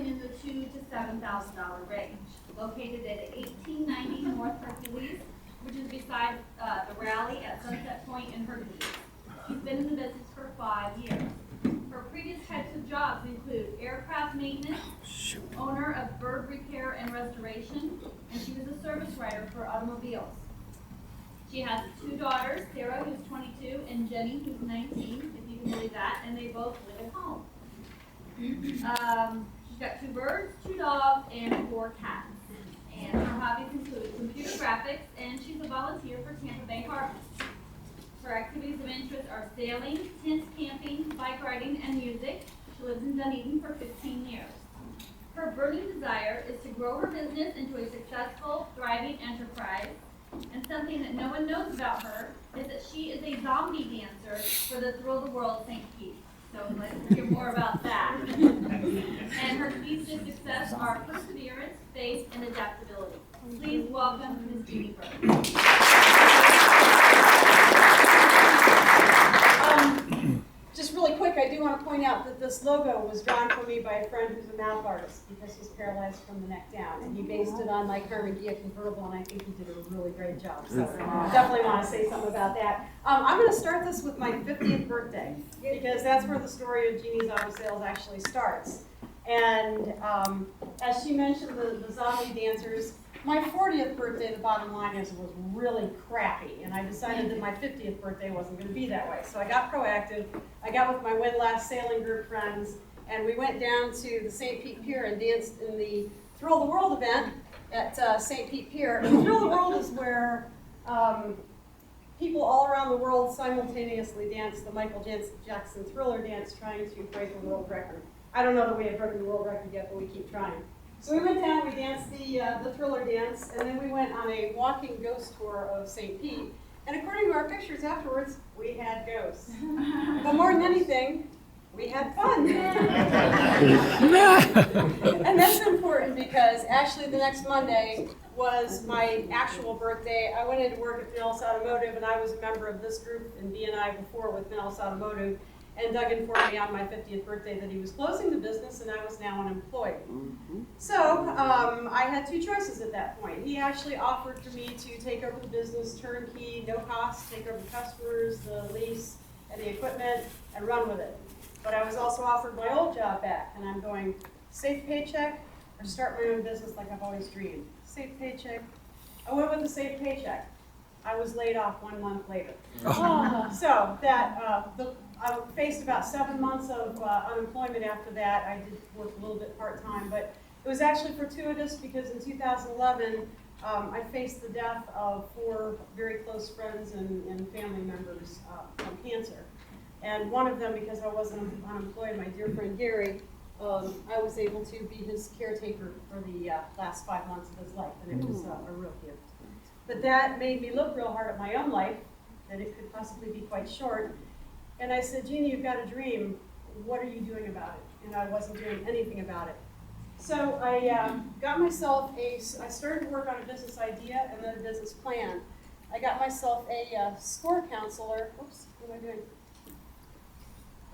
something in the $2,000 to $7,000 range. Located at 1890 North Hercules, which is beside the rally at Sunset Point in Hercules. She's been in the business for 5 years. Her previous types of jobs include aircraft maintenance, owner of Byrd Repair and Restoration, and she was a service writer for automobiles. She has 2 daughters, Sarah, who's 22, and Jenny, who's 19, if you can believe that, and they both live at home. She's got 2 birds, 2 dogs, and 4 cats. And her hobbies include computer graphics, and she's a volunteer for Tampa Bay Harbor. Her activities of interest are sailing, tent camping, bike riding, and music. She lives in Dunedin for 15 years. Her burning desire is to grow her business into a successful, thriving enterprise. And something that no one knows about her is that she is a zombie dancer for the Thrill the World St. Pete. So let's hear more about that. And her keys to success are perseverance, faith, and adaptability. Please welcome Ms. Jeanie Byrd. Just really quick, I do want to point out that this logo was drawn for me by a friend who's a mouth artist because he's paralyzed from the neck down, and he based it on my Carnegie convertible, and I think he did a really great job. So definitely want to say something about that. I'm going to start this with my 50th birthday because that's where the story of Jeanie's Auto Sales actually starts. And as she mentioned, the zombie dancers. My 40th birthday, the bottom line is, was really crappy, and I decided that my 50th birthday wasn't going to be that way. So I got proactive. I got with my Windlass sailing group friends, and we went down to the St. Pete Pier and danced in the Thrill the World event at St. Pete Pier. And Thrill the World is where people all around the world simultaneously dance the Michael Jackson Thriller dance, trying to break the world record. I don't know that we have broken the world record yet, but we keep trying. So we went down, we danced the Thriller dance, and then we went on a walking ghost tour of St. Pete. And according to our pictures afterwards, we had ghosts. But more than anything, we had fun. And that's important because actually the next Monday was my actual birthday. I went into work at Pinellas Automotive, and I was a member of this group in BNI before with Pinellas Automotive. And Doug informed me on my 50th birthday that he was closing the business and I was now unemployed. So I had 2 choices at that point. He actually offered for me to take over the business turnkey, no cost, take over the customers, the lease, and the equipment, and run with it. But I was also offered my old job back, and I'm going, safe paycheck or start my own business like I've always dreamed. Safe paycheck. I went with the safe paycheck. I was laid off 1 month later. So that I faced about 7 months of unemployment after that. I did work a little bit part-time, but it was actually fortuitous because in 2011, I faced the death of 4 very close friends and family members from cancer. And one of them, because I wasn't unemployed, my dear friend Gary, I was able to be his caretaker for the last 5 months of his life, and it was a real gift. But that made me look real hard at my own life, that it could possibly be quite short. And I said, Jeanie, you've got a dream. What are you doing about it? And I wasn't doing anything about it. So I got myself I started to work on a business idea and then a business plan. I got myself a score counselor. Oops, what am I doing?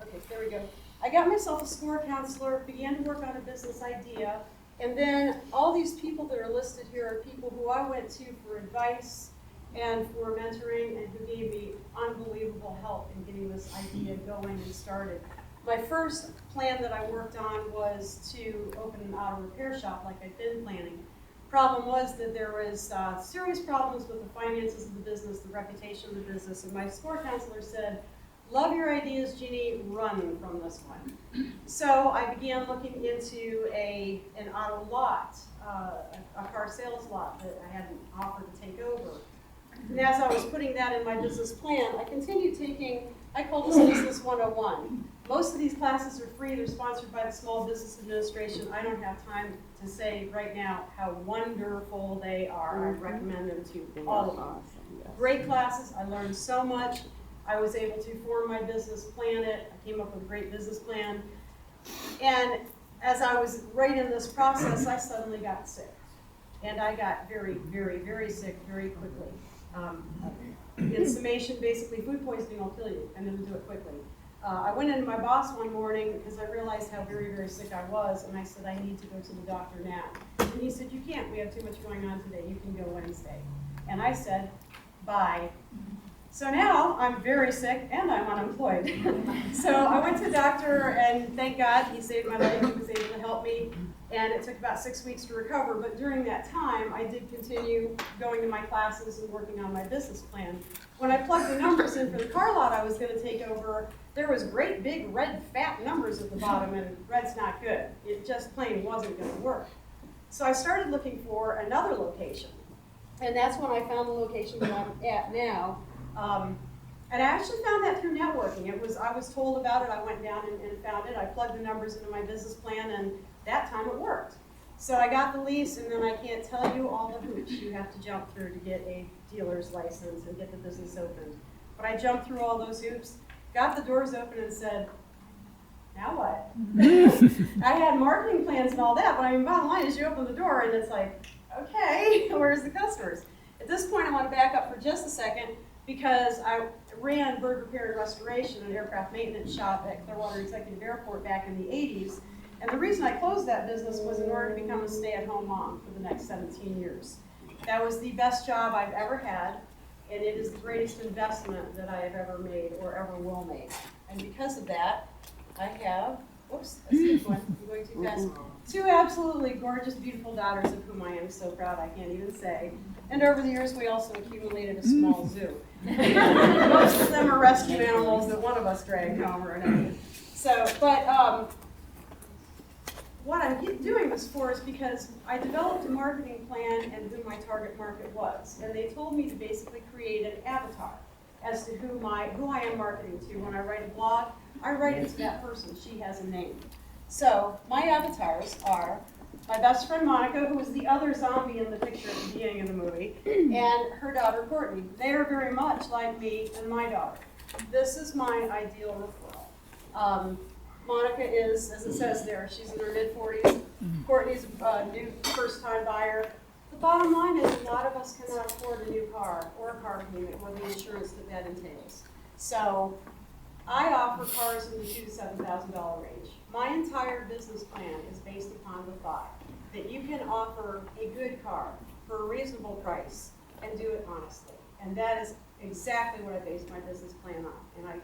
Okay, there we go. I got myself a score counselor, began to work on a business idea, and then all these people that are listed here are people who I went to for advice and for mentoring, and who gave me unbelievable help in getting this idea going and started. My first plan that I worked on was to open an auto repair shop like I'd been planning. Problem was that there was serious problems with the finances of the business, the reputation of the business, and my score counselor said, love your ideas, Jeanie, run from this one. So I began looking into an auto lot, a car sales lot that I had an offer to take over. And as I was putting that in my business plan, I continued taking, I call this Business 101. Most of these classes are free. They're sponsored by the Small Business Administration. I don't have time to say right now how wonderful they are. I recommend them to all of them. Great classes. I learned so much. I was able to form my business, plan it. I came up with a great business plan. And as I was right in this process, I suddenly got sick. And I got very, very, very sick very quickly. In summation, basically, food poisoning will kill you, and it'll do it quickly. I went into my boss one morning because I realized how very, very sick I was, and I said, I need to go to the doctor now. And he said, you can't, we have too much going on today, you can go Wednesday. And I said, bye. So now I'm very sick and I'm unemployed. So I went to the doctor, and thank God he saved my life. He was able to help me, and it took about 6 weeks to recover. But during that time, I did continue going to my classes and working on my business plan. When I plugged the numbers in for the car lot I was going to take over, there was great big red fat numbers at the bottom, and red's not good. It just plain wasn't going to work. So I started looking for another location, and that's when I found the location that I'm at now. And I actually found that through networking. I was told about it, I went down and found it, I plugged the numbers into my business plan, and that time it worked. So I got the lease, and then I can't tell you all the hoops you have to jump through to get a dealer's license and get the business opened. But I jumped through all those hoops, got the doors open, and said, now what? I had marketing plans and all that, but I mean, bottom line is you open the door and it's like, okay, where's the customers? At this point, I want to back up for just a second, because I ran Byrd Repair and Restoration, an aircraft maintenance shop at Clearwater Executive Airport back in the 80s. And the reason I closed that business was in order to become a stay-at-home mom for the next 17 years. That was the best job I've ever had, and it is the greatest investment that I have ever made or ever will make. And because of that, I have, whoops, that's a good one, I'm going too fast. 2 absolutely gorgeous, beautiful daughters, of whom I am so proud I can't even say. And over the years, we also accumulated a small zoo. Most of them are rescue animals that one of us dragged home or another. So, but what I'm doing this for is because I developed a marketing plan and who my target market was. And they told me to basically create an avatar as to who I am marketing to. When I write a blog, I write it to that person. She has a name. So my avatars are my best friend Monica, who was the other zombie in the picture at the beginning of the movie, and her daughter Courtney. They are very much like me and my daughter. This is my ideal referral. Monica is, as it says there, she's in her mid-40s. Courtney's a new first-time buyer. The bottom line is a lot of us cannot afford a new car or a car payment or the insurance that entails. So I offer cars in the $2,000 to $7,000 range. My entire business plan is based upon the thought that you can offer a good car for a reasonable price and do it honestly. And that is exactly what I based my business plan on. And I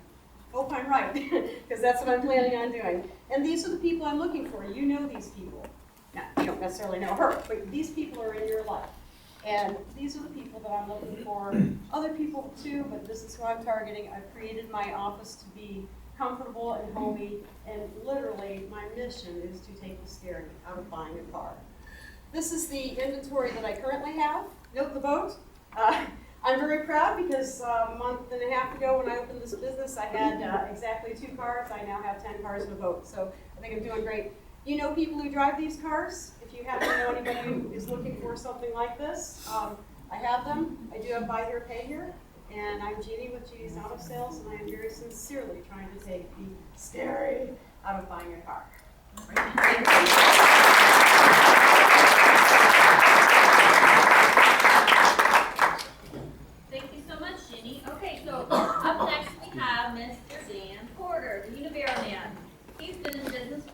hope I'm right, because that's what I'm planning on doing. And these are the people I'm looking for. You know these people. Now, you don't necessarily know her, but these people are in your life. And these are the people that I'm looking for. Other people too, but this is who I'm targeting. I've created my office to be comfortable and homey, and literally my mission is to take the scare out of buying a car. This is the inventory that I currently have. Note the boat. I'm very proud because a month and a half ago when I opened this business, I had exactly 2 cars. I now have 10 cars and a boat, so I think I'm doing great. You know people who drive these cars? If you happen to know anybody who is looking for something like this, I have them. I do have buy here, pay here. And I'm Jeanie with Jeanie's Auto Sales, and I am very sincerely trying to take the scary out of buying a car. Thank you.